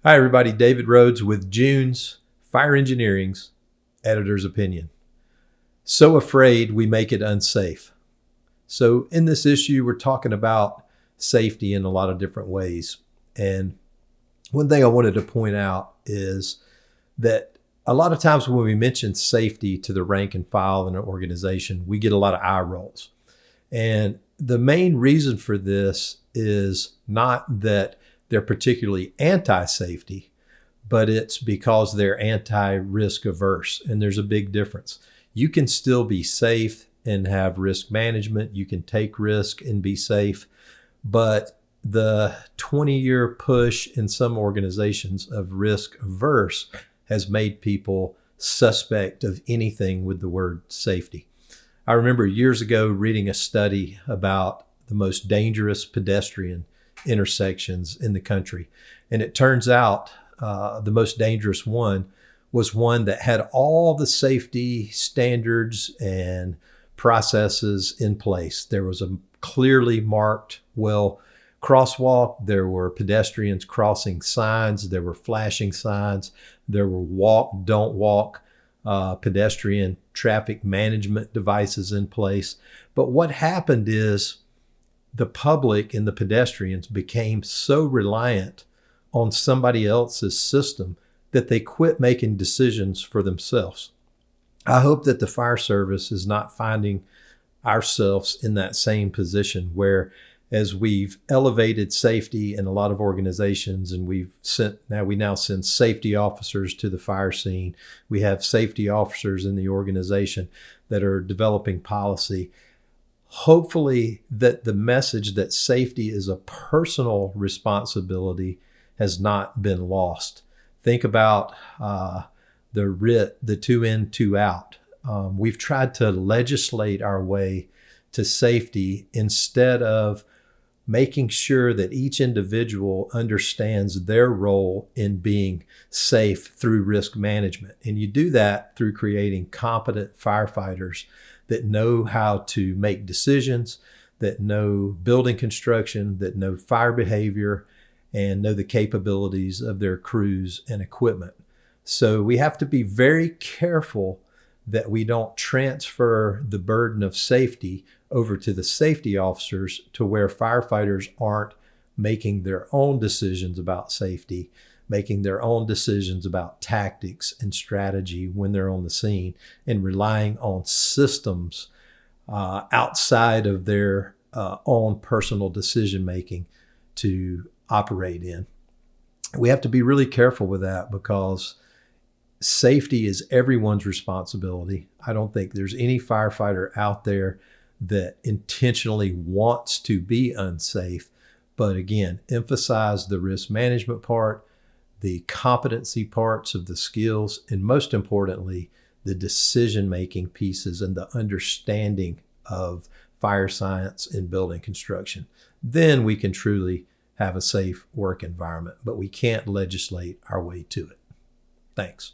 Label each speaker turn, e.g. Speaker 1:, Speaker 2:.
Speaker 1: Hi, everybody. David Rhodes with June's Fire Engineering's Editor's Opinion. So afraid we make it unsafe. So in this issue, we're talking about safety in a lot of different ways. And one thing I wanted to point out is that a lot of times when we mention safety to the rank and file in an organization, we get a lot of eye rolls. And the main reason for this is not that they're particularly anti-safety, but it's because they're anti-risk-averse, and there's a big difference. You can still be safe and have risk management. You can take risk and be safe, but the 20-year push in some organizations of risk-averse has made people suspect of anything with the word safety. I remember years ago reading a study about the most dangerous pedestrian intersections in the country. And it turns out the most dangerous one was one that had all the safety standards and processes in place. There was a clearly marked, crosswalk. There were pedestrians crossing signs. There were flashing signs. There were walk, don't walk, pedestrian traffic management devices in place. But what happened is the public and the pedestrians became so reliant on somebody else's system that they quit making decisions for themselves. I hope that the fire service is not finding ourselves in that same position where, as we've elevated safety in a lot of organizations, and we now send safety officers to the fire scene. We have safety officers in the organization that are developing policy. Hopefully that the message that safety is a personal responsibility has not been lost. Think about the RIT, the 2 in, 2 out. We've tried to legislate our way to safety instead of making sure that each individual understands their role in being safe through risk management. And you do that through creating competent firefighters that know how to make decisions, that know building construction, that know fire behavior, and know the capabilities of their crews and equipment. So we have to be very careful that we don't transfer the burden of safety over to the safety officers to where firefighters aren't making their own decisions about safety, making their own decisions about tactics and strategy when they're on the scene, and relying on systems outside of their own personal decision-making to operate in. We have to be really careful with that because safety is everyone's responsibility. I don't think there's any firefighter out there that intentionally wants to be unsafe. But again, emphasize the risk management part, the competency parts of the skills, and most importantly, the decision-making pieces and the understanding of fire science and building construction. Then we can truly have a safe work environment, but we can't legislate our way to it. Thanks.